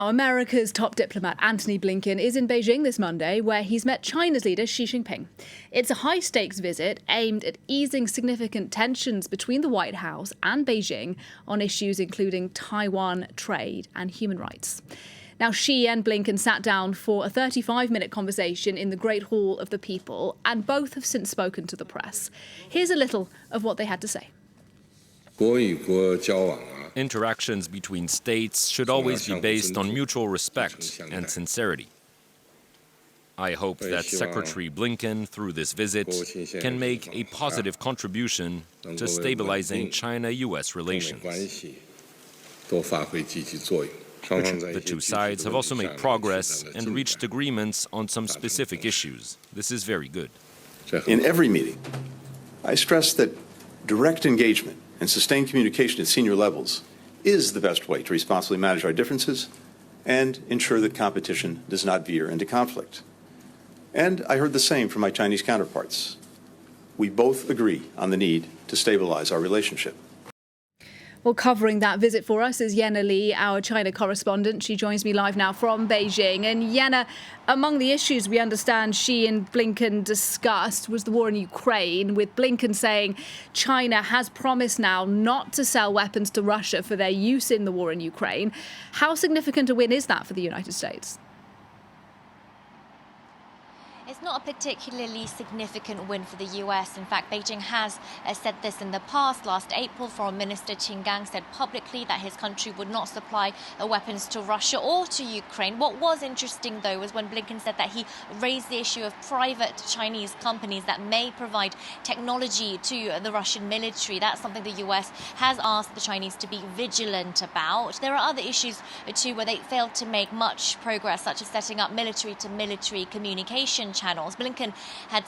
America's top diplomat Antony Blinken is in Beijing this Monday, where he's met China's leader Xi Jinping. It's a high-stakes visit aimed at easing significant tensions between the White House and Beijing on issues including Taiwan, trade and human rights. Now, Xi and Blinken sat down for a 35-minute conversation in the Great Hall of the People, and both have since spoken to the press. Here's a little of what they had to say. Interactions between states should always be based on mutual respect and sincerity. I hope that Secretary Blinken, through this visit, can make a positive contribution to stabilizing China-US relations. The two sides have also made progress and reached agreements on some specific issues. This is very good. In every meeting, I stress that direct engagement and sustained communication at senior levels is the best way to responsibly manage our differences and ensure that competition does not veer into conflict. And I heard the same from my Chinese counterparts. We both agree on the need to stabilize our relationship. Well, covering that visit for us is Yena Lee, our China correspondent. She joins me live now from Beijing. And Yena, among the issues we understand Xi and Blinken discussed was the war in Ukraine, with Blinken saying China has promised now not to sell weapons to Russia for their use in the war in Ukraine. How significant a win is that for the United States? It's not a particularly significant win for the US. In fact, Beijing has said this in the past. Last April, Foreign Minister Qin Gang said publicly that his country would not supply weapons to Russia or to Ukraine. What was interesting, though, was when Blinken said that he raised the issue of private Chinese companies that may provide technology to the Russian military. That's something the US has asked the Chinese to be vigilant about. There are other issues, too, where they failed to make much progress, such as setting up military-to-military communication channels. Blinken had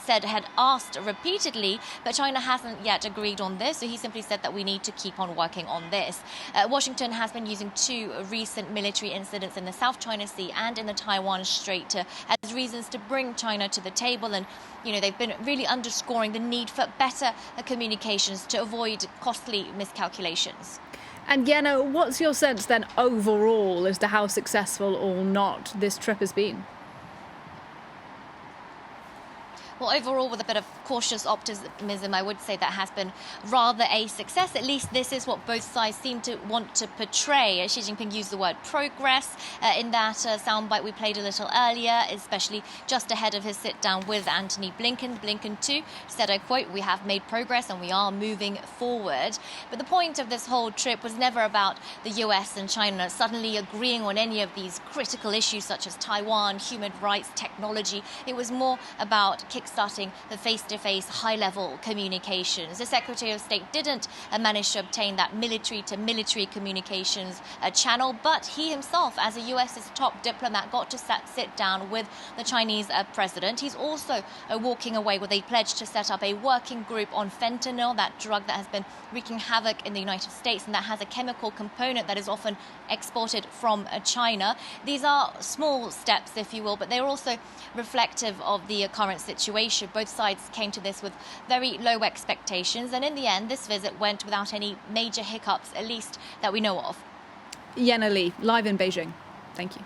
asked repeatedly, but China hasn't yet agreed on this, so he simply said that we need to keep on working on this. Washington has been using two recent military incidents in the South China Sea and in the Taiwan Strait as reasons to bring China to the table, and they've been really underscoring the need for better communications to avoid costly miscalculations. And Yena, what's your sense then overall as to how successful or not this trip has been? Well, overall, with a bit of cautious optimism, I would say that has been rather a success. At least this is what both sides seem to want to portray. Xi Jinping used the word progress in that soundbite we played a little earlier, especially just ahead of his sit-down with Antony Blinken. Blinken, too, said, I quote, "We have made progress and we are moving forward." But the point of this whole trip was never about the US and China suddenly agreeing on any of these critical issues such as Taiwan, human rights, technology. It was more about starting the face-to-face high-level communications. The Secretary of State didn't manage to obtain that military-to-military communications channel, but he himself, as the US's top diplomat, got to sit down with the Chinese president. He's also walking away with a pledge to set up a working group on fentanyl, that drug that has been wreaking havoc in the United States and that has a chemical component that is often exported from China. These are small steps, if you will, but they're also reflective of the current situation. Both sides came to this with very low expectations, and in the end, this visit went without any major hiccups, at least that we know of. Yena Lee, live in Beijing. Thank you.